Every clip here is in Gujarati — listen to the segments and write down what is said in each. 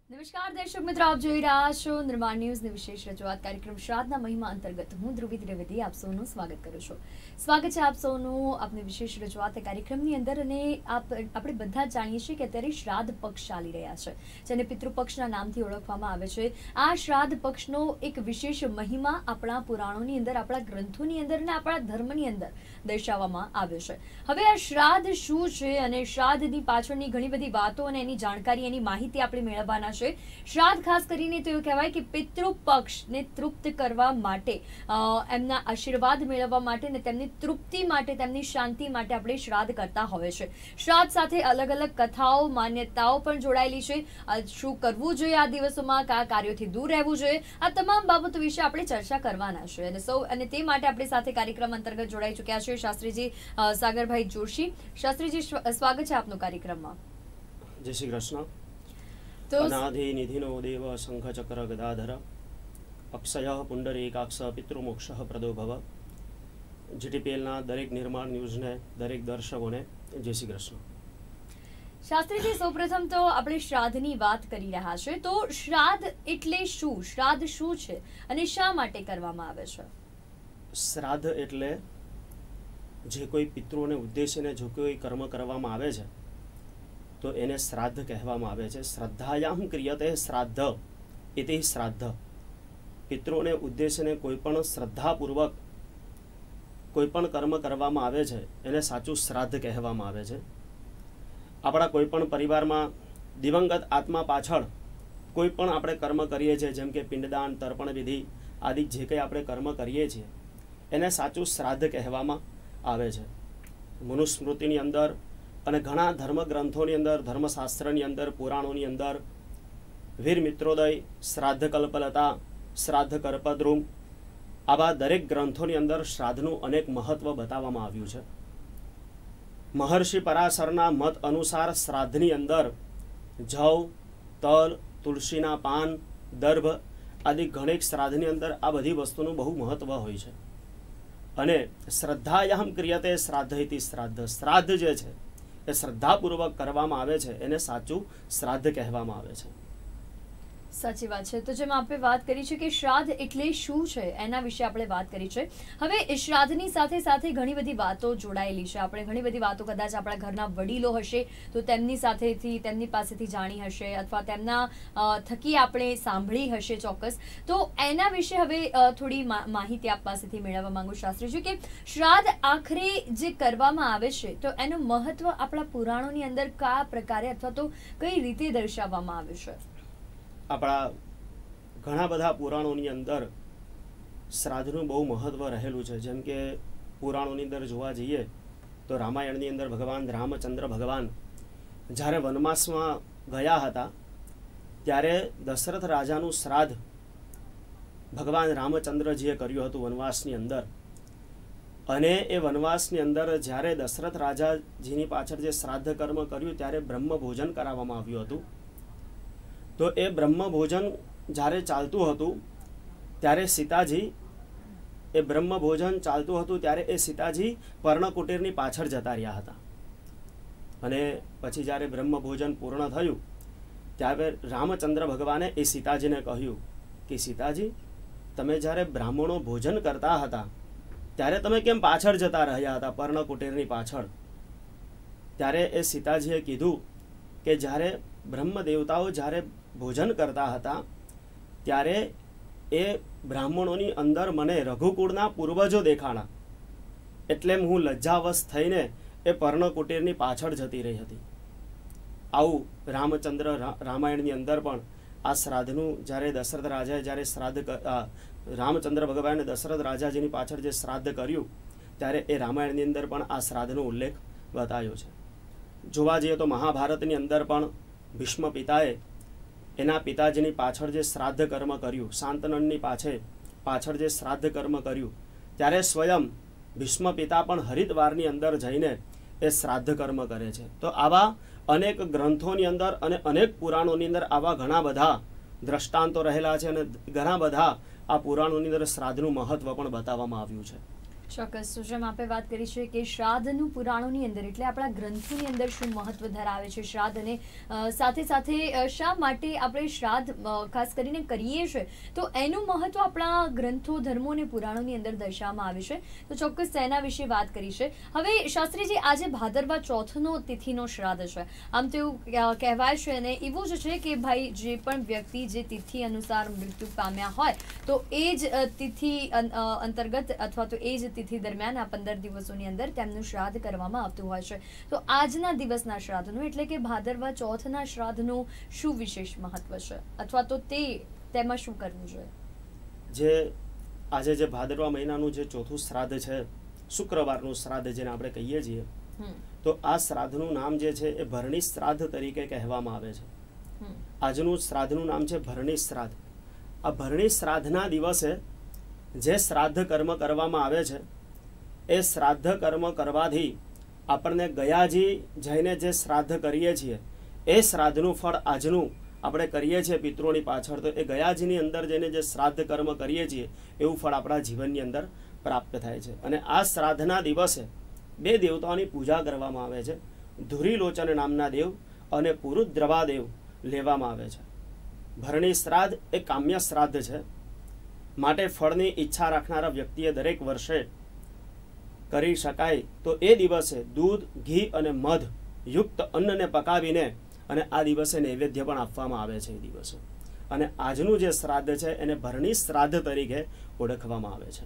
નમસ્કાર દર્શક મિત્રો, આપ જોઈ રહ્યા છો નિર્માણ ન્યૂઝની વિશેષ રજૂઆત કાર્યક્રમ શ્રાદ્ધના મહિમા અંતર્ગત હું ધ્રુવી ત્રિવેદી આપ સૌનું સ્વાગત કરું છું. સ્વાગત છે આપ સૌનું આપની વિશેષ રજૂઆત કાર્યક્રમની અંદર. અને આપણે બધા જાણીએ છીએ કે અત્યારે શ્રાદ્ધ પક્ષ ચાલી રહ્યા છે, જેને પિતૃપક્ષના નામથી ઓળખવામાં આવે છે. આ શ્રાદ્ધ પક્ષનો એક વિશેષ મહિમા આપણા પુરાણોની અંદર, આપણા ગ્રંથોની અંદર અને આપણા ધર્મની અંદર દર્શાવવામાં આવ્યો છે. હવે આ શ્રાદ્ધ શું છે અને શ્રાદ્ધની પાછળની ઘણી બધી વાતો અને એની જાણકારી, એની માહિતી આપણે મેળવવાના છે. શ્રાદ્ધ ખાસ કરીને તો એવું કહેવાય કે પિતૃપક્ષને તૃપ્ત કરવા માટે, એમના આશીર્વાદ મેળવવા માટે અને તેમની તૃપ્તિ માટે, તેમની શાંતિ માટે આપણે શ્રાદ્ધ કરતા હોય છે. શ્રાદ્ધ સાથે અલગ અલગ કથાઓ, માન્યતાઓ પણ જોડાયેલી છે. શું કરવું જોઈએ આ દિવસોમાં, કયા કાર્યોથી દૂર રહેવું જોઈએ, આ તમામ બાબતો વિશે આપણે ચર્ચા કરવાના છે. અને તે માટે આપણી સાથે કાર્યક્રમ અંતર્ગત જોડાઈ ચૂક્યા છે શાસ્ત્રીજી સાગરભાઈ જોશી. શાસ્ત્રીજી, સ્વાગત છે આપનું કાર્યક્રમમાં. જય શ્રી કૃષ્ણ. અનાધિ નિધિનો દેવ શંખ ચક્ર ગદાધર અક્ષય પુંડરીકાક્ષ પિતૃમોક્ષ પ્રદો ભવ. જીટીપીએલના દરેક નિર્માણ ન્યૂઝને, દરેક દર્શકોને જય શ્રી કૃષ્ણ. શાસ્ત્રીજી, સૌપ્રથમ તો આપણે શ્રાદ્ધની વાત કરી રહ્યા છે, તો શ્રાદ્ધ એટલે શું? શ્રાદ્ધ શું છે અને શા માટે કરવામાં આવે છે? શ્રાદ્ધ એટલે જે કોઈ પિતૃઓને ઉદ્દેશીને જો કોઈ કર્મ કરવામાં આવે છે તો એને શ્રાદ્ધ કહેવામાં આવે છે. શ્રદ્ધાયામ ક્રિયતે શ્રાદ્ધ ઇતિ શ્રાદ્ધ. પિતૃઓને ઉદ્દેશીને કોઈ પણ શ્રદ્ધાપૂર્વક કોઈ પણ કર્મ કરવામાં આવે છે એને સાચું શ્રાદ્ધ કહેવામાં આવે છે. આપણા કોઈ પણ પરિવારમાં દિવંગત આત્મા પાછળ કોઈ પણ આપણે કર્મ કરીએ છીએ, જેમ કે પિંડદાન, તર્પણ વિધિ આદિ જે કંઈ આપણે કર્મ કરીએ છીએ એને સાચું શ્રાદ્ધ કહેવામાં આવે છે. મનુસ્મૃતિની અંદર અને ઘણા ધર્મ ગ્રંથોની અંદર, ધર્મશાસ્ત્રની અંદર, પુરાણોની અંદર વીર મિત્રોદય, શ્રાદ્ધ કલ્પલતા, શ્રાદ્ધ કર્પદ્રુમ, આવા દરેક ગ્રંથોની અંદર શ્રાદ્ધનું અનેક મહત્વ બતાવવામાં આવ્યું છે. મહર્ષિ પરાશરના મત અનુસાર શ્રાદ્ધની અંદર જવ, તલ, તુલસીના પાન, દર્ભ આદિ ઘણેક શ્રાદ્ધની અંદર આ બધી વસ્તુનું બહુ મહત્વ હોય છે. અને શ્રદ્ધાયામ ક્રિયતે શ્રાદ્ધ ઇતિ શ્રાદ્ધ. શ્રાદ્ધ જે છે એ શ્રદ્ધાપૂર્વક કરવામાં આવે છે એને સાચું શ્રાદ્ધ કહેવામાં આવે છે. સાચી વાત છે. તો જેમ આપણે વાત કરી છે કે શ્રાદ્ધ એટલે શું છે, એના વિશે આપણે વાત કરી છે. હવે શ્રાદ્ધની સાથે સાથે ઘણી બધી વાતો જોડાયેલી છે. આપણે ઘણી બધી વાતો કદાચ આપણા ઘરના વડીલો હશે તો તેમની સાથેથી, તેમની પાસેથી જાણી હશે, અથવા તેમના થકી આપણે સાંભળી હશે ચોક્કસ. તો એના વિશે હવે થોડી માહિતી આપ પાસેથી મેળવવા માંગુ શાસ્ત્રીજી, કે શ્રાદ્ધ આખરે જે કરવામાં આવે છે તો એનું મહત્વ આપણા પુરાણોની અંદર કયા પ્રકારે અથવા તો કઈ રીતે દર્શાવવામાં આવ્યું છે? આપણા ઘણા બધા પુરાણોની અંદર શ્રાદ્ધનું બહુ મહત્વ રહેલું છે. જેમ કે પુરાણોની અંદર જોવા જઈએ તો રામાયણની અંદર ભગવાન રામચંદ્ર ભગવાન જ્યારે વનવાસમાં ગયા હતા ત્યારે દશરથ રાજાનું શ્રાદ્ધ ભગવાન રામચંદ્રજીએ કર્યું હતું વનવાસની અંદર. અને એ વનવાસની અંદર જ્યારે દશરથ રાજાજીની પાછળ જે શ્રાદ્ધ કર્મ કર્યું ત્યારે બ્રહ્મ ભોજન કરાવવામાં આવ્યું હતું. તો એ બ્રહ્મ ભોજન જ્યારે ચાલતું હતું ત્યારે સીતાજી, એ બ્રહ્મ ભોજન ચાલતું હતું ત્યારે એ સીતાજી પર્ણકુટીરની પાછળ જતા રહ્યા હતા. અને પછી જ્યારે બ્રહ્મ ભોજન પૂર્ણ થયું ત્યારે રામચંદ્ર ભગવાને એ સીતાજીને કહ્યું કે સીતાજી, તમે જ્યારે બ્રાહ્મણો ભોજન કરતા હતા ત્યારે તમે કેમ પાછળ જતા રહ્યા હતા, પર્ણકુટીરની પાછળ? ત્યારે એ સીતાજીએ કીધું કે જ્યારે બ્રહ્મ દેવતાઓ જ્યારે ભોજન કરતા હતા ત્યારે એ બ્રાહ્મણોની અંદર મને રઘુકુળના પૂર્વજો દેખાણા, એટલે હું લજ્જાવશ થઈને એ પર્ણકુટીરની પાછળ જતી રહી હતી. આવું રામચંદ્ર રામાયણની અંદર પણ આ શ્રાદ્ધનું જ્યારે દશરથ રાજાએ જ્યારે શ્રાદ્ધ રામચંદ્ર ભગવાને દશરથ રાજાજીની પાછળ જે શ્રાદ્ધ કર્યું ત્યારે એ રામાયણની અંદર પણ આ શ્રાદ્ધનો ઉલ્લેખ બતાવ્યો છે. જોવા જઈએ તો મહાભારતની અંદર પણ ભીષ્મ પિતાએ એના પિતાજીની પાછળ જે શ્રાદ્ધ કર્મ કર્યું, શાંતનની પાછળ જે શ્રાદ્ધ કર્મ કર્યું ત્યારે સ્વયં ભીષ્મ પિતા પણ હરિદ્વારની અંદર જઈને એ શ્રાદ્ધ કર્મ કરે છે. તો આવા અનેક ગ્રંથોની અંદર અને અનેક પુરાણોની અંદર આવા ઘણા બધા દ્રષ્ટાંતો રહેલા છે અને ઘણા બધા આ પુરાણોની અંદર શ્રાદ્ધનું મહત્વ પણ બતાવવામાં આવ્યું છે. ચોક્કસ. તો જેમ આપે વાત કરી છે કે શ્રાદ્ધનું પુરાણોની અંદર એટલે આપણા ગ્રંથોની અંદર શું મહત્વ ધરાવે છે શ્રાદ્ધ, અને સાથે સાથે શા માટે આપણે શ્રાદ્ધ ખાસ કરીને કરીએ છીએ, તો એનું મહત્વ આપણા ગ્રંથો, ધર્મો અને પુરાણોની અંદર દર્શાવવામાં આવે છે. તો ચોક્કસ તેના વિશે વાત કરી છે. હવે શાસ્ત્રીજી, આજે ભાદરવા ચોથનો તિથિનો શ્રાદ્ધ છે. આમ તો એવું કહેવાય છે અને એવું જ છે કે ભાઈ જે પણ વ્યક્તિ જે તિથિ અનુસાર મૃત્યુ પામ્યા હોય તો એ જ તિથિ અંતર્ગત અથવા તો એ જ તિથિ દરમિયાન આ 15 દિવસોની અંદર તેમનું શ્રાદ્ધ કરવામાં આવતું હોય છે. તો આજના દિવસના શ્રાદ્ધનું એટલે કે ભાદરવા ચોથના શ્રાદ્ધનું શું વિશેષ મહત્વ છે, અથવા તો તેમાં શું કરવું જોઈએ? જે આજે જે ભાદરવા મહિનાનું જે ચોથું શ્રાદ્ધ છે, શુક્રવારનું શ્રાદ્ધ જેને આપણે કહીએ છીએ, તો આ શ્રાદ્ધનું નામ જે છે એ ભરણી શ્રાદ્ધ તરીકે કહેવામાં આવે છે. આજનું શ્રાદ્ધનું નામ છે ભરણી શ્રાદ્ધ. આ ભરણી શ્રાદ્ધના દિવસે જે શ્રાદ્ધ કર્મ કરવામાં આવે છે એ શ્રાદ્ધ કર્મ કરવાથી આપણને ગયાજી જઈને જે શ્રાદ્ધ કરીએ છીએ એ શ્રાદ્ધનું ફળ આજનું આપણે કરીએ છીએ પિતૃઓની પાછળ, તો એ ગયાજીની અંદર જઈને જે શ્રાદ્ધ કર્મ કરીએ છીએ એવું ફળ આપણા જીવનની અંદર પ્રાપ્ત થાય છે. અને આ શ્રાદ્ધના દિવસે 2 દેવતાઓની પૂજા કરવામાં આવે છે. ધુરીલોચન નામના દેવ અને પુરુદ્રવા દેવ લેવામાં આવે છે. ભરણી શ્રાદ્ધ એ કામ્ય શ્રાદ્ધ છે, માટે ફળની ઈચ્છા રાખનારા વ્યક્તિએ દરેક વર્ષે કરી શકાય તો એ દિવસે દૂધ, ઘી અને મધ યુક્ત અન્નને પકાવીને અને આ દિવસે નૈવેદ્ય પણ આપવામાં આવે છે એ દિવસે. અને આજનું જે શ્રાદ્ધ છે એને ભરણી શ્રાદ્ધ તરીકે ઓળખવામાં આવે છે.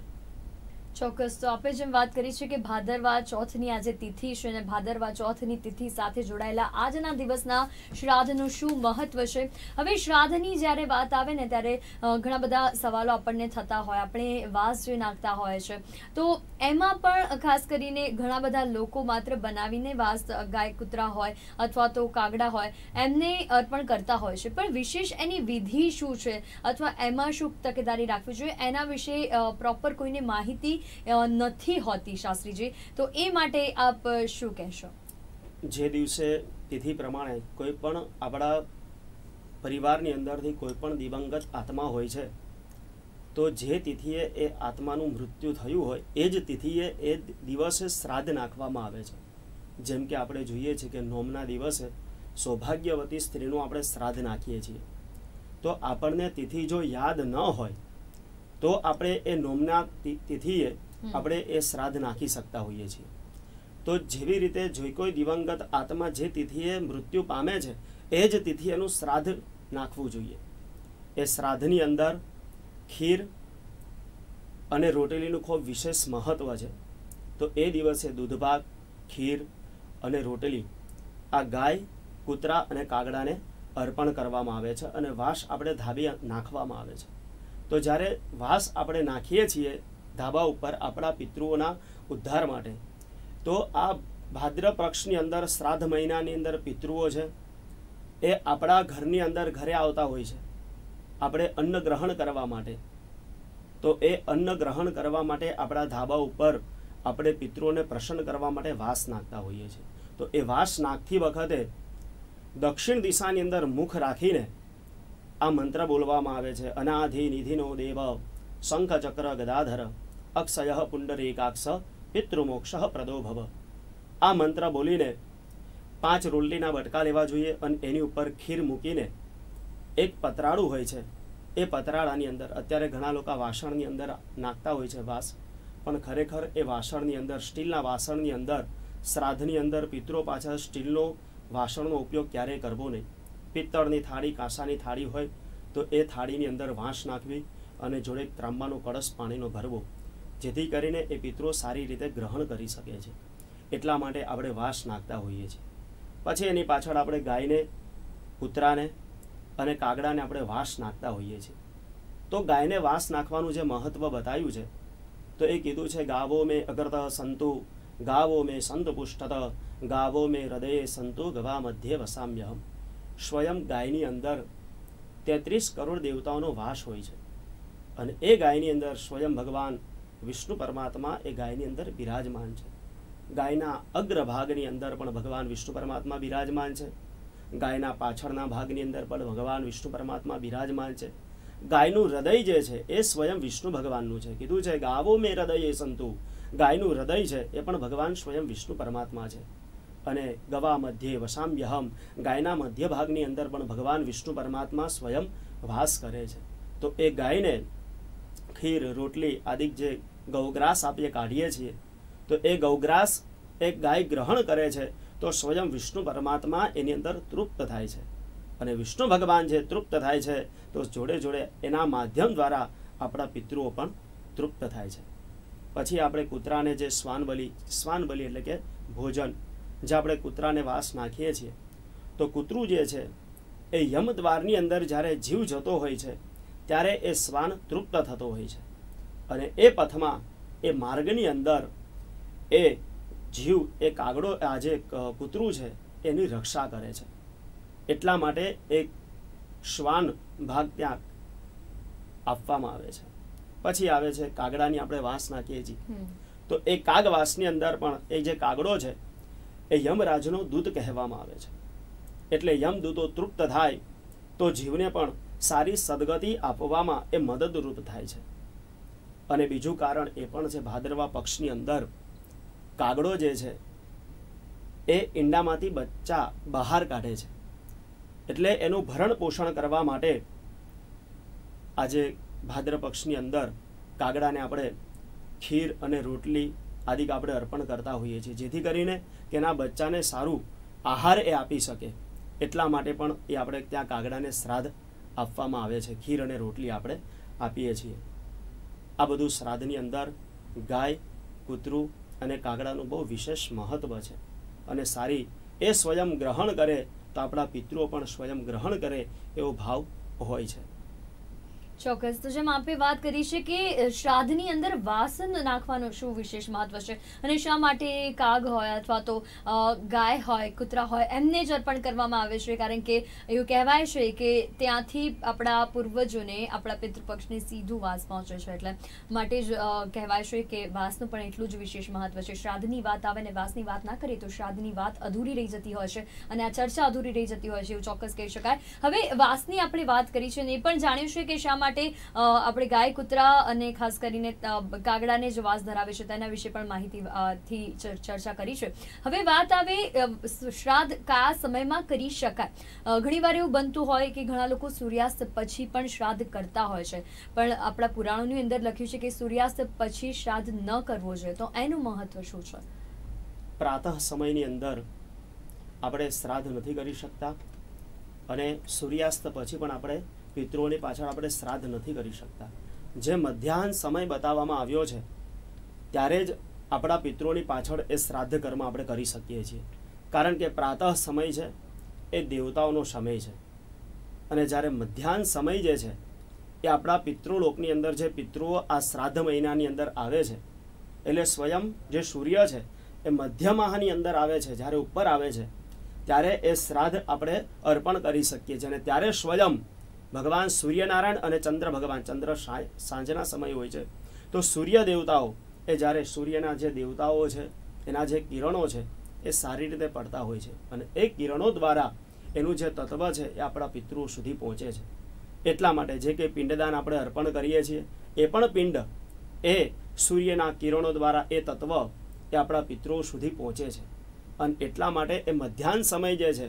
ચોક્કસ. તો આપણે જેમ વાત કરી છે કે ભાદરવા ચોથની આજે તિથિ છે અને ભાદરવા ચોથની તિથિ સાથે જોડાયેલા આજના દિવસના શ્રાદ્ધનું શું મહત્વ છે. હવે શ્રાદ્ધની જ્યારે વાત આવે ને ત્યારે ઘણા બધા સવાલો આપણને થતા હોય, આપણે વાસ જે નાખતા હોય છે તો એમાં પણ ખાસ કરીને ઘણા બધા લોકો માત્ર બનાવીને વાસ ગાય, કૂતરા હોય અથવા તો કાગડા હોય એમને અર્પણ કરતા હોય છે, પણ વિશેષ એની વિધિ શું છે અથવા એમાં શું તકેદારી રાખવી જોઈએ એના વિશે પ્રોપર કોઈને માહિતી નથી હોતી શાસ્ત્રીજી. તો એ માટે આપ શું કહેશો? જે દિવસે તિથિ પ્રમાણે કોઈ પણ આપણા પરિવારની અંદરથી કોઈ પણ દિવંગત આત્મા હોય છે તો જે તિથિએ એ આત્માનું મૃત્યુ થયું હોય એ જ તિથિએ એ દિવસે શ્રાદ્ધ નાખવામાં આવે છે. જેમ કે આપણે જોઈએ છીએ કે નોમના દિવસે સૌભાગ્યવતી સ્ત્રીનું આપણે શ્રાદ્ધ નાખીએ છીએ, તો આપણને તિથિ જો યાદ ન હોય તો આપણે એ નોમના તિથિએ આપણે એ શ્રાદ્ધ નાખી શકતા હોઈએ છીએ. તો જેવી રીતે જો કોઈ દિવંગત આત્મા જે તિથિએ મૃત્યુ પામે છે એ જ તિથિ એનું શ્રાદ્ધ નાખવું જોઈએ. એ શ્રાદ્ધની અંદર ખીર અને રોટલીનું ખૂબ વિશેષ મહત્વ છે. તો એ દિવસે દૂધભાત, ખીર અને રોટલી આ ગાય, કૂતરા અને કાગડાને અર્પણ કરવામાં આવે છે અને વાસ આપણે ધાબે નાખવામાં આવે છે. તો જ્યારે વાસ આપણે નાખીએ છીએ ધાબા ઉપર આપણા પિતૃઓના ઉદ્ધાર માટે, તો આ ભાદ્ર પક્ષની અંદર શ્રાદ્ધ મહિનાની અંદર પિતૃઓ છે એ આપણા ઘરની અંદર ઘરે આવતા હોય છે આપણે અન્ન ગ્રહણ કરવા માટે. તો એ અન્ન ગ્રહણ કરવા માટે આપણા ધાબા ઉપર આપણે પિતૃઓને પ્રસન્ન કરવા માટે વાસ નાખતા હોઈએ છીએ. તો એ વાસ નાખતી વખતે દક્ષિણ દિશાની અંદર મુખ રાખીને આ મંત્ર બોલવામાં આવે છે. અનાધિ નિધિનો દેવ શંખ ચક્ર ગદાધર અક્ષય પુંડરીકાક્ષ પિતૃમોક્ષ પ્રદો ભવ. આ મંત્ર બોલીને 5 રોટલીના બટકા લેવા જોઈએ અને એની ઉપર ખીર મૂકીને એક પતરાળું હોય છે એ પતરાળાની અંદર અત્યારે ઘણા લોકો વાસણની અંદર નાખતા હોય છે વાસ, પણ ખરેખર એ વાસણની અંદર સ્ટીલના વાસણની અંદર શ્રાદ્ધની અંદર પિતૃઓ પાછળ સ્ટીલનો વાસણનો ઉપયોગ ક્યારેય કરવો નહીં. પિત્તળની થાળી, કાંસાની થાળી હોય તો એ થાળીની અંદર વાંસ નાખવી અને જોડે ત્રાંબાનો કળશ પાણીનો ભરવો, જેથી કરીને એ પિતૃઓ સારી રીતે ગ્રહણ કરી શકે છે. એટલા માટે આપણે વાંસ નાખતા હોઈએ છીએ. પછી એની પાછળ આપણે ગાયને, કૂતરાને અને કાગડાને આપણે વાંસ નાખતા હોઈએ છીએ. તો ગાયને વાંસ નાખવાનું જે મહત્વ બતાવ્યું છે તો એ કીધું છે ગાવો મેં અગ્રત સંતુ ગાવો મેં સંત પુષ્ટત ગાવો મેં હૃદયે સંતુ ગવા મધ્યે વસામ્યહમ. સ્વયં ગાયની અંદર 33 કરોડ દેવતાઓનો વાસ હોય છે અને એ ગાયની અંદર સ્વયં ભગવાન વિષ્ણુ પરમાત્મા એ ગાયની અંદર બિરાજમાન છે. ગાયના અગ્રભાગની અંદર પણ ભગવાન વિષ્ણુ પરમાત્મા બિરાજમાન છે. ગાયના પાછળના ભાગની અંદર પણ ભગવાન વિષ્ણુ પરમાત્મા બિરાજમાન છે. ગાયનું હૃદય જે છે એ સ્વયં વિષ્ણુ ભગવાનનું છે. કીધું છે ગાવો મેં હૃદયે સંતુ ગાયનું હૃદય છે એ પણ ભગવાન સ્વયં વિષ્ણુ પરમાત્મા છે. અને ગવા મધ્યે વસામ્યહમ, ગાયના મધ્ય ભાગની અંદર પણ ભગવાન વિષ્ણુ પરમાત્મા સ્વયં વાસ કરે છે. તો એ ગાયને ખીર, રોટલી આદિ જે ગૌગ્રાસ આપણે કાઢીએ છીએ, તો એ ગૌગ્રાસ એક ગાય ગ્રહણ કરે છે તો સ્વયં વિષ્ણુ પરમાત્મા એની અંદર તૃપ્ત થાય છે. અને વિષ્ણુ ભગવાન જે તૃપ્ત થાય છે તો જોડે જોડે એના માધ્યમ દ્વારા આપણા પિતૃઓ પણ તૃપ્ત થાય છે. પછી આપણે કૂતરાને જે શ્વાનબલી એટલે કે ભોજન, જે આપણે કૂતરાને વાસ નાખીએ છીએ, તો કૂતરું જે છે એ યમદ્વારની અંદર જ્યારે જીવ જતો હોય છે ત્યારે એ શ્વાન તૃપ્ત થતો હોય છે. અને એ પથમાં, એ માર્ગની અંદર એ જીવ, એ કાગડો, આ જે કૂતરું છે એની રક્ષા કરે છે. એટલા માટે એક શ્વાન ભાગ ત્યાં આપવામાં આવે છે. પછી આવે છે કાગડાની આપણે વાસ નાખીએ છીએ, તો એ કાગવાસની અંદર પણ એ જે કાગડો છે એ યમરાજનો દૂત કહેવામાં આવે છે. એટલે યમદૂતો તૃપ્ત થાય તો જીવને પણ સારી સદગતિ આપવામાં એ મદદરૂપ થાય છે. અને બીજું કારણ એ પણ છે, ભાદરવા પક્ષની અંદર કાગડો જે છે એ ઈંડામાંથી બચ્ચા બહાર કાઢે છે. એટલે એનું ભરણ પોષણ કરવા માટે આજે ભાદ્ર પક્ષની અંદર કાગડાને આપણે ખીર અને રોટલી આદિ આપણે અર્પણ કરતા હોઈએ છીએ, જેથી કરીને તેના બચ્ચાને સારું આહાર એ આપી શકે. એટલા માટે પણ એ આપણે ત્યાં કાગડાને શ્રાદ્ધ આપવામાં આવે છે, ખીર અને રોટલી આપણે આપીએ છીએ. આ બધું શ્રાદ્ધની અંદર ગાય, કૂતરું અને કાગડાનું બહુ વિશેષ મહત્વ છે. અને સારી એ સ્વયં ગ્રહણ કરે તો આપણા પિતૃઓ પણ સ્વયં ગ્રહણ કરે એવો ભાવ હોય છે. ચોક્કસ. તો જેમ આપે વાત કરી છે કે શ્રાદ્ધની અંદર વાસન નાખવાનું શું વિશેષ મહત્વ છે, અને શા માટે કાગ હોય અથવા તો ગાય હોય, કૂતરા હોય, એમને જ અર્પણ કરવામાં આવે છે? કારણ કે એવું કહેવાય છે કે ત્યાંથી આપણા પૂર્વજોને, આપણા પિતૃપક્ષને સીધું વાસ પહોંચે છે. એટલે માટે જ કહેવાય છે કે વાસનું પણ એટલું જ વિશેષ મહત્વ છે. શ્રાદ્ધની વાત આવે ને વાસની વાત ના કરીએ તો શ્રાદ્ધની વાત અધૂરી રહી જતી હોય છે, અને આ ચર્ચા અધૂરી રહી જતી હોય છે, એવું ચોક્કસ કહી શકાય. હવે વાસની આપણે વાત કરી છે, અને એ પણ જાણ્યું છે કે શા માટે આપણે ગાય, કૂતરા અને ખાસ કરીને કાગડાને જ વાસ ધરાવે છે તેના વિશે પણ માહિતીથી ચર્ચા કરી છે. હવે વાત આવે શ્રાદ્ધ કયા સમયમાં કરી શકાય. ઘણી વાર એવું બનતું હોય કે ઘણા લોકો સૂર્યાસ્ત પછી પણ શ્રાદ્ધ કરતા હોય છે, પણ આપણા પુરાણોની અંદર લખ્યું છે કે સૂર્યાસ્ત પછી શ્રાદ્ધ ન કરવો જોઈએ. તો એનું મહત્વ શું છે? પ્રાતઃ સમયની અંદર આપણે શ્રાદ્ધ નથી કરી શકતા, અને સૂર્યાસ્ત પછી પણ આપણે પિતૃઓની પાછળ આપણે શ્રાદ્ધ નથી કરી શકતા. જે મધ્યાહન સમય બતાવવામાં આવ્યો છે ત્યારે જ આપણા પિતૃઓની પાછળ એ શ્રાદ્ધ કર્મ આપણે કરી શકીએ છીએ. કારણ કે પ્રાતઃ સમય છે એ દેવતાઓનો સમય છે, અને જ્યારે મધ્યાહન સમય જે છે એ આપણા પિતૃલોકની અંદર જે પિતૃઓ આ શ્રાદ્ધ મહિનાની અંદર આવે છે, એટલે સ્વયં જે સૂર્ય છે એ મધ્યમાહની અંદર આવે છે, જ્યારે ઉપર આવે છે ત્યારે એ શ્રાદ્ધ આપણે અર્પણ કરી શકીએ છીએ. અને ત્યારે સ્વયં ભગવાન સૂર્યનારાયણ અને ચંદ્ર ભગવાન, ચંદ્ર સાંજના સમય હોય છે, તો સૂર્ય દેવતાઓ એ જ્યારે સૂર્યના જે દેવતાઓ છે એના જે કિરણો છે એ સારી રીતે પડતા હોય છે, અને એ કિરણો દ્વારા એનું જે તત્વ છે એ આપણા પિતૃઓ સુધી પહોંચે છે. એટલા માટે જે કંઈ પિંડદાન આપણે અર્પણ કરીએ છીએ એ પણ પિંડ એ સૂર્યના કિરણો દ્વારા એ તત્વ એ આપણા પિતૃઓ સુધી પહોંચે છે. અને એટલા માટે એ મધ્યાહન સમય જે છે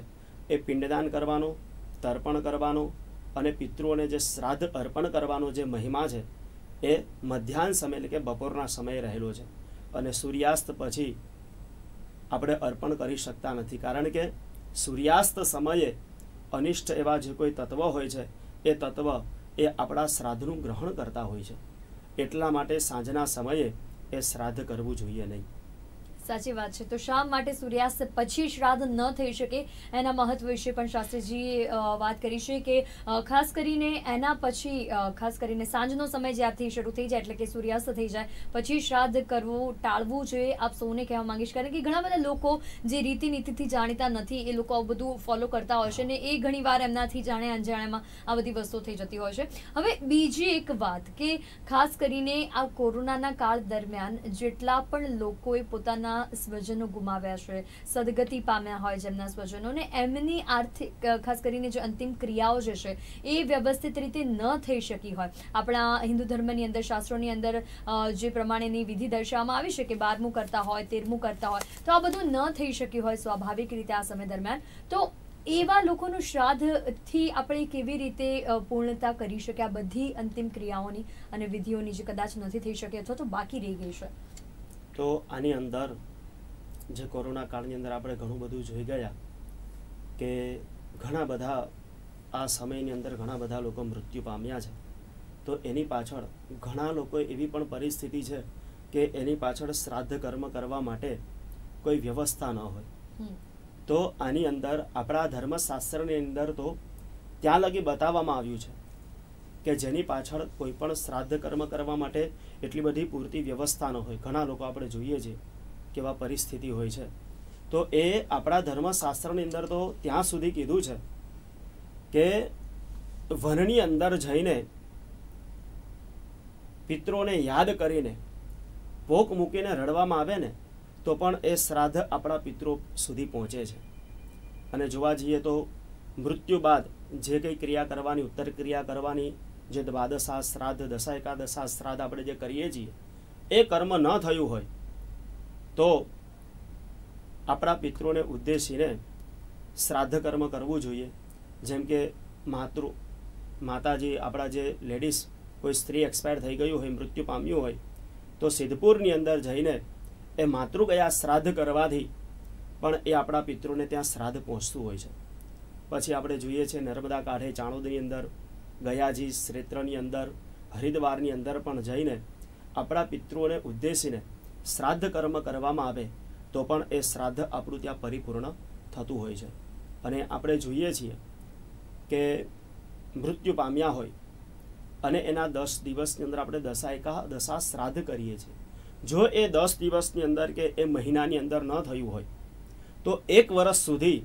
એ પિંડદાન કરવાનો, તર્પણ કરવાનો અને પિતૃઓને જે શ્રાદ્ધ અર્પણ કરવાનો જે મહિમા છે એ મધ્યાહન સમય એટલે કે બપોરના સમયે રહેલો છે. અને સૂર્યાસ્ત પછી આપણે અર્પણ કરી શકતા નથી, કારણ કે સૂર્યાસ્ત સમયે અનિષ્ટ એવા જે કોઈ તત્વ હોય છે એ તત્વ એ આપણા શ્રાદ્ધનું ગ્રહણ કરતા હોય છે. એટલા માટે સાંજના સમયે એ શ્રાદ્ધ કરવું જોઈએ નહીં. સાચી વાત છે. તો શા માટે સૂર્યાસ્ત પછી શ્રાદ્ધ ન થઈ શકે એના મહત્વ વિશે પણ શાસ્ત્રીજીએ વાત કરી છે કે ખાસ કરીને એના પછી, ખાસ કરીને સાંજનો સમય જ્યારથી શરૂ થઈ જાય એટલે કે સૂર્યાસ્ત થઈ જાય પછી શ્રાદ્ધ કરવું ટાળવું જોઈએ. આપ સૌને કહેવા માંગીશ, કારણ કે ઘણા બધા લોકો જે રીતિ નીતિથી જાણીતા નથી એ લોકો આ બધું ફોલો કરતા હોય છે, અને એ ઘણી વાર એમનાથી જાણે અણજાણ્યામાં આ બધી વસ્તુઓ થઈ જતી હોય છે. હવે બીજી એક વાત કે ખાસ કરીને આ કોરોનાના કાળ દરમિયાન જેટલા પણ લોકોએ પોતાના સ્વજનો ગુમાવ્યા છે, સદગતિ પામ્યા હોય જેમના સ્વજનોને, એમની આર્થિક ખાસ કરીને જે અંતિમ ક્રિયાઓ જે છે એ વ્યવસ્થિત રીતે ન થઈ શકી હોય. આપણા હિન્દુ ધર્મની અંદર, શાસ્ત્રોની અંદર જે પ્રમાણેની વિધિ દર્શાવવામાં આવી છે કે 12મું કરતા હોય, 13મું કરતા હોય, તો આ બધું ન થઈ શક્યું હોય સ્વાભાવિક રીતે આ સમય દરમિયાન. તો એવા લોકોનું શ્રાદ્ધથી આપણે કેવી રીતે પૂર્ણતા કરી શકીએ આ બધી અંતિમ ક્રિયાઓની અને વિધિઓની જે કદાચ નથી થઈ શકી અથવા તો બાકી રહી ગઈ છે? તો આની અંદર જે કોરોના કાળની અંદર આપણે ઘણું બધું જોઈ ગયા કે ઘણા બધા આ સમયની અંદર ઘણા બધા લોકો મૃત્યુ પામ્યા છે. તો એની પાછળ ઘણા લોકો એવી પણ પરિસ્થિતિ છે કે એની પાછળ શ્રાદ્ધ કર્મ કરવા માટે કોઈ વ્યવસ્થા ન હોય. તો આની અંદર આપણા ધર્મશાસ્ત્રની અંદર તો ત્યાં લગી બતાવવામાં આવ્યું છે કે જેની પાછળ કોઈ પણ શ્રાદ્ધ કર્મ કરવા માટે એટલી બધી પૂરતી વ્યવસ્થા ન હોય. ઘણા લોકો આપણે જોઈએ છીએ કેવા પરિસ્થિતિ હોય છે. તો એ આપણા ધર્મશાસ્ત્રની અંદર તો ત્યાં સુધી કીધું છે કે વનની અંદર જઈને પિતરોને યાદ કરીને ભોગ મૂકીને રડવામાં આવે ને તો પણ એ શ્રાદ્ધ આપણા પિતરો સુધી પહોંચે છે. અને જોવા જઈએ તો મૃત્યુ બાદ જે કંઈ ક્રિયા કરવાની, ઉત્તર ક્રિયા કરવાની, જે દ્વાદશા શ્રાદ્ધ, દશા એકાદશા શ્રાદ્ધ આપણે જે કરીએ છીએ એ કર્મ ન થયું હોય તો આપણા પિતરોને ઉદ્દેશીને શ્રાદ્ધ કર્મ કરવું જોઈએ. જેમ કે માતાજી, આપણા જે લેડીઝ, કોઈ સ્ત્રી એક્સપાયર થઈ ગયું હોય, મૃત્યુ પામ્યું હોય, તો સિદ્ધપુરની અંદર જઈને એ માતૃગયા શ્રાદ્ધ કરવાથી પણ એ આપણા પિતરોને ત્યાં શ્રાદ્ધ પહોંચતું હોય છે. પછી આપણે જોઈએ છીએ નર્મદા કાંઠે, ચાણોદની અંદર, ગયાજી ક્ષેત્રની અંદર, હરિદ્વારની અંદર પણ જઈને આપણા પિતૃઓને ઉદ્દેશીને શ્રાદ્ધ કર્મ કરવામાં આવે તો પણ એ શ્રાદ્ધ આપણું ત્યાં પરિપૂર્ણ થતું હોય છે. અને આપણે જોઈએ છીએ કે મૃત્યુ પામ્યા હોય અને એના 10 દિવસની અંદર આપણે દશા એકાદશા શ્રાદ્ધ કરીએ છીએ. જો એ 10 દિવસની અંદર કે એ મહિનાની અંદર ન થયું હોય તો 1 વર્ષ સુધી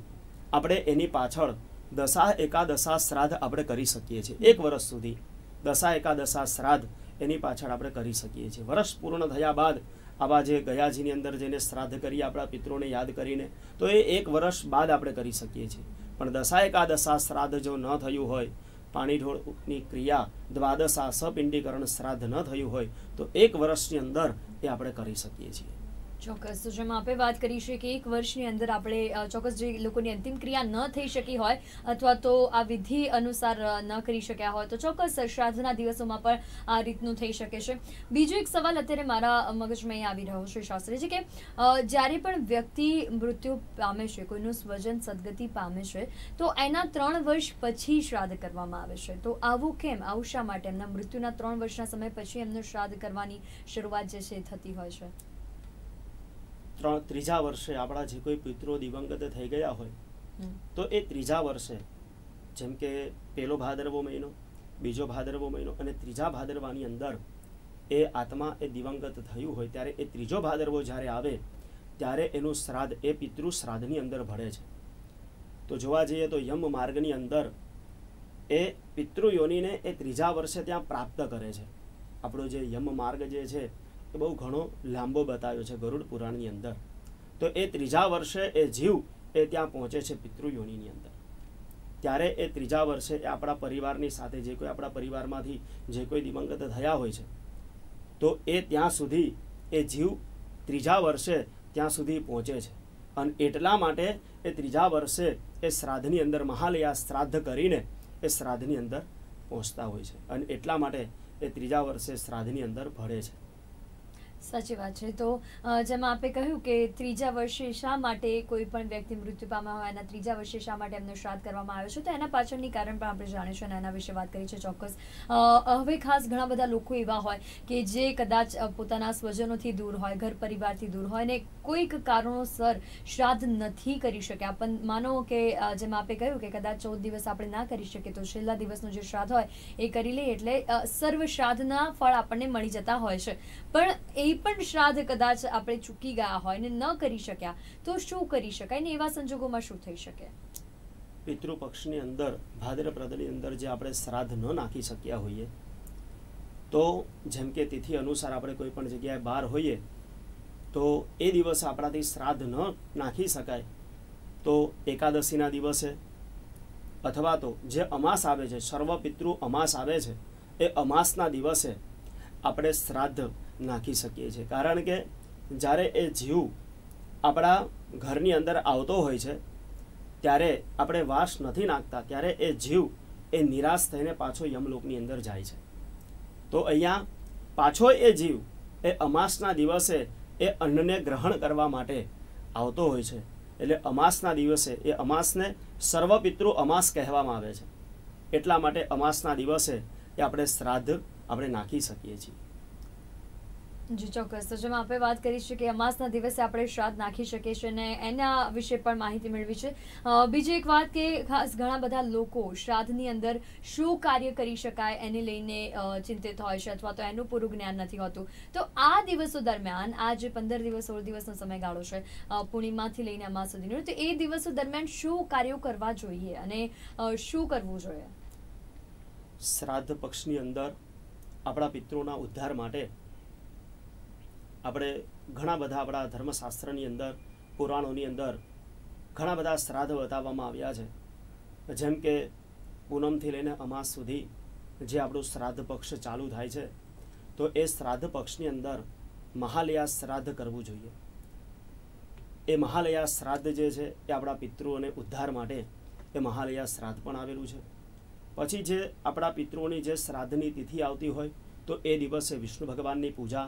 આપણે એની પાછળ દશા એકાદશા શ્રાદ્ધ આપણે કરી શકીએ છીએ. 1 વર્ષ સુધી દશા એકાદશા શ્રાદ્ધ એની પાછળ આપણે કરી શકીએ છીએ. વર્ષ પૂર્ણ થયા બાદ આવા જે ગયાજીની અંદર જઈને શ્રાદ્ધ કરી આપણા પિતરોને યાદ કરીને તો એ 1 વર્ષ બાદ આપણે કરી શકીએ છીએ. પણ દશા એકાદશા શ્રાદ્ધ જો ન થયું હોય, પાણી ઢોળની ક્રિયા, દ્વાદશા સપિંડીકરણ શ્રાદ્ધ ન થયું હોય તો 1 વર્ષની અંદર એ આપણે કરી શકીએ છીએ. ચોક્કસ. તો જેમાં આપણે વાત કરી છે કે 1 વર્ષની અંદર આપણે ચોક્કસ જે લોકોની અંતિમ ક્રિયા ન થઈ શકી હોય અથવા તો આ વિધિ અનુસાર ન કરી શક્યા હોય તો ચોક્કસ શ્રાદ્ધના દિવસોમાં પણ આ રીતનું થઈ શકે છે. બીજો એક સવાલ અત્યારે મારા મગજમાં અહીં આવી રહ્યો છે શાસ્ત્રીજી કે જ્યારે પણ વ્યક્તિ મૃત્યુ પામે છે, કોઈનું સ્વજન સદગતિ પામે છે, તો એના 3 વર્ષ પછી શ્રાદ્ધ કરવામાં આવે છે. તો આવું કેમ? આવું શા માટે? એમના મૃત્યુના 3 વર્ષના સમય પછી એમનું શ્રાદ્ધ કરવાની શરૂઆત જે છે થતી હોય છે? ત્રીજા વર્ષે આપણા જે કોઈ પિતરો દિવંગત થઈ ગયા હોય તો એ ત્રીજા વર્ષે, જેમ કે પહેલો ભાદરવો મહિનો, બીજો ભાદરવો મહિનો અને ત્રીજા ભાદરવાની અંદર એ આત્મા એ દિવંગત થયું હોય ત્યારે એ ત્રીજો ભાદરવો જ્યારે આવે ત્યારે એનું શ્રાદ્ધ એ પિતૃ શ્રાદ્ધની અંદર ભળે છે. તો જોવા જઈએ તો યમ માર્ગની અંદર એ પિતૃયોનીને એ ત્રીજા વર્ષે ત્યાં પ્રાપ્ત કરે છે. આપણો જે યમ માર્ગ જે છે એ બહુ ઘણો લાંબો બતાવ્યો છે ગરુડ પુરાણની અંદર. તો એ ત્રીજા વર્ષે એ જીવ એ ત્યાં પહોંચે છે પિતૃયોનીની અંદર. ત્યારે એ ત્રીજા વર્ષે એ આપણા પરિવારની સાથે, જે કોઈ આપણા પરિવારમાંથી જે કોઈ દિવંગત થયા હોય છે તો એ ત્યાં સુધી એ જીવ ત્રીજા વર્ષે ત્યાં સુધી પહોંચે છે. અને એટલા માટે એ ત્રીજા વર્ષે એ શ્રાદ્ધની અંદર મહાલયા શ્રાદ્ધ કરીને એ શ્રાદ્ધની અંદર પહોંચતા હોય છે. અને એટલા માટે એ ત્રીજા વર્ષે શ્રાદ્ધની અંદર ભળે છે. સાચી વાત છે. તો જેમાં આપે કહ્યું કે ત્રીજા વર્ષે શા માટે કોઈ પણ વ્યક્તિ મૃત્યુ પામ્યા હોય એના ત્રીજા વર્ષે શા માટે એમનું શ્રાદ્ધ કરવામાં આવે છે, તો એના પાછળની કારણ પણ આપણે જાણીશું અને એના વિશે વાત કરી છે ચોક્કસ. હવે ખાસ ઘણા બધા લોકો એવા હોય કે જે કદાચ પોતાના સ્વજનોથી દૂર હોય, ઘર પરિવારથી દૂર હોય અને કોઈક કારણોસર શ્રાદ્ધ નથી કરી શક્યા. પણ માનો કે જેમાં આપે કહ્યું કે કદાચ 14 દિવસ આપણે ના કરી શકીએ તો છેલ્લા દિવસનું જે શ્રાદ્ધ હોય એ કરી લઈએ એટલે સર્વ શ્રાદ્ધના ફળ આપણને મળી જતા હોય છે. પણ એ પણ શ્રાદ્ધ કદાચ આપણે ચૂકી ગયા હોય ને ન કરી શક્યા તો શું કરી શકાય ને એવા સંજોગોમાં શું થઈ શકે? પિતૃપક્ષની અંદર ભાદ્રપદની અંદર જે આપણે શ્રાદ્ધ ન નાખી શક્યા હોઈએ તો જેમ કે તિથિ અનુસાર આપણે કોઈ પણ જગ્યાએ બહાર હોઈએ તો એ દિવસે આપણાથી શ્રાદ્ધ ન નાખી શકાય તો એકાદશીના દિવસે અથવા તો જે અમાસ આવે છે, સર્વ પિતૃ અમાસ આવે છે, એ અમાસના દિવસે આપણે શ્રાદ્ધ નાખી શકીએ છીએ. કારણ કે જ્યારે એ જીવ આપણા ઘરની અંદર આવતો હોય છે ત્યારે આપણે વાસ નથી નાખતા, ત્યારે એ જીવ એ નિરાશ થઈને પાછો યમલોકની અંદર જાય છે. તો અહીંયા પાછો એ જીવ એ અમાસના દિવસે એ અન્નને ગ્રહણ કરવા માટે આવતો હોય છે. એટલે અમાસના દિવસે એ અમાસને સર્વપિતૃ અમાસ કહેવામાં આવે છે. એટલા માટે અમાસના દિવસે એ આપણે શ્રાદ્ધ આપણે નાખી શકીએ છીએ. જી ચોક્કસ. તો જેમ આપણે વાત કરી છે કે અમાસના દિવસે આપણે શ્રાદ્ધ નાખી શકીએ છીએ અને એના વિશે પણ માહિતી મેળવી છે. બીજી એક વાત કે ખાસ ઘણા બધા લોકો શ્રાદ્ધની અંદર શું કાર્ય કરી શકાય એને લઈને ચિંતિત હોય છે અથવા તો એનું પૂરું જ્ઞાન નથી હોતું. તો આ દિવસો દરમિયાન આ જે 15 દિવસ 16 દિવસનો સમયગાળો છે પૂર્ણિમાથી લઈને અમાસ સુધીનો, તો એ દિવસો દરમિયાન શું કાર્યો કરવા જોઈએ અને શું કરવું જોઈએ? શ્રાદ્ધ પક્ષની અંદર આપણા પિતૃઓના ઉદ્ધાર માટે આપણે ઘણા બધા આપણા ધર્મશાસ્ત્રની અંદર, પુરાણોની અંદર ઘણા બધા શ્રાદ્ધ બતાવવામાં આવ્યા છે. જેમ કે પૂનમથી લઈને અમાસ સુધી જે આપણું શ્રાદ્ધ પક્ષ ચાલુ થાય છે, તો એ શ્રાદ્ધ પક્ષની અંદર મહાલયા શ્રાદ્ધ કરવું જોઈએ. એ મહાલયા શ્રાદ્ધ જે છે એ આપણા પિતૃઓને ઉદ્ધાર માટે એ મહાલયા શ્રાદ્ધ પણ આવેલું છે. પછી જે આપણા પિતૃઓની જે શ્રાદ્ધની તિથિ આવતી હોય તો એ દિવસે વિષ્ણુ ભગવાનની પૂજા,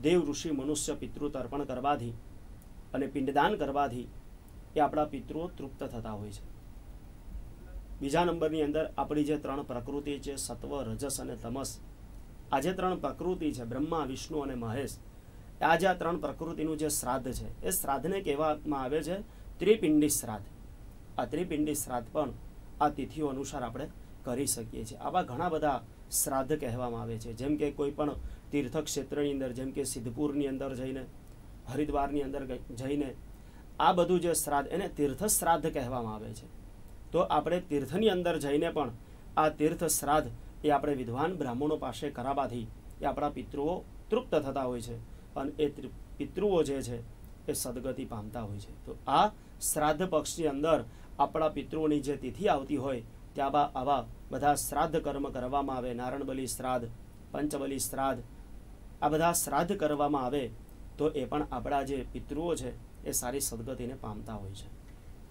દેવ ઋષિ મનુષ્ય પિતૃ તર્પણ કરવાથી અને પિંડદાન કરવાથી એ આપણા પિતૃઓ તૃપ્ત થતા હોય છે. બીજા નંબરની અંદર આપણી જે 3 પ્રકૃતિ છે, સત્વ, રજસ અને તમસ, આ જે 3 પ્રકૃતિ છે, બ્રહ્મા, વિષ્ણુ અને મહેશ, આ જે 3 પ્રકૃતિનું જે શ્રાદ્ધ છે એ શ્રાદ્ધને કહેવામાં આવે છે ત્રિપિંડી શ્રાદ્ધ. આ ત્રિપિંડી શ્રાદ્ધ પણ આ તિથિઓ અનુસાર આપણે કરી શકીએ છીએ. આવા ઘણા બધા શ્રાદ્ધ કહેવામાં આવે છે. જેમ કે કોઈ પણ તીર્થ ક્ષેત્રની અંદર, જેમ કે સિદ્ધપુરની અંદર જઈને, હરિદ્વારની અંદર જઈને આ બધું જે શ્રાદ્ધ એને તીર્થ શ્રાદ્ધ કહેવામાં આવે છે. તો આપણે તીર્થની અંદર જઈને પણ આ તીર્થ શ્રાદ્ધ એ આપણે વિદ્વાન બ્રાહ્મણો પાસે કરાવવાથી એ આપણા પિતૃઓ તૃપ્ત થતા હોય છે અને એ પિતૃઓ જે છે એ સદગતિ પામતા હોય છે. તો આ શ્રાદ્ધ પક્ષની અંદર આપણા પિતૃઓની જે તિથિ આવતી હોય ત્યાં આવા બધા શ્રાદ્ધ કર્મ કરવામાં આવે. નારાયણ શ્રાદ્ધ, પંચબલી શ્રાદ્ધ, આ બધા શ્રાદ્ધ કરવામાં આવે તો એ પણ આપણા જે પિતૃઓ છે એ સારી સદગતિને પામતા હોય છે.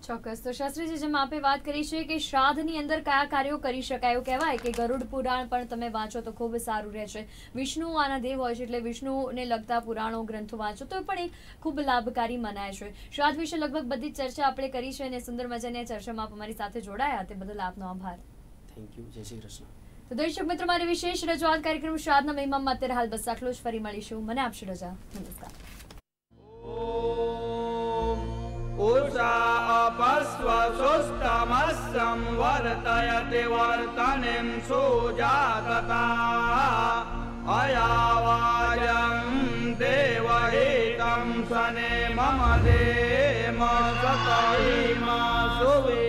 ચોક્કસ. તો શાસ્ત્રીજી, જેમ આપે વાત કરી છે કે શ્રાદ્ધની અંદર કયા કાર્યો કરી શકાય, એવું કહેવાય કે ગરુડ પુરાણ પણ તમે વાંચો તો ખૂબ સારું રહેશે. વિષ્ણુ આના દેવ હોય છે એટલે વિષ્ણુને લગતા પુરાણો, ગ્રંથો વાંચો તો પણ એક ખૂબ લાભકારી મનાય છે. શ્રાદ્ધ વિશે લગભગ બધી ચર્ચા આપણે કરી છે અને સુંદર મજાની ચર્ચામાં આપ અમારી સાથે જોડાયા તે બદલ આપનો આભાર. Thank you. જય શ્રી કૃષ્ણ. તો દર્શક મિત્રો, મારી વિશેષ રજૂઆત કાર્યક્રમ શ્રાદ્ધના મહિમામાં અત્યારે હાલ બસ આટલું જ. ફરી મળીશું. મને આપશો રજા. નમસ્કાર. उषापस्वसुष्टमस्सं वर्तयति वर्तनिं सुजातता अयावाजं देवहितं सने मम देम सतहिम सुवे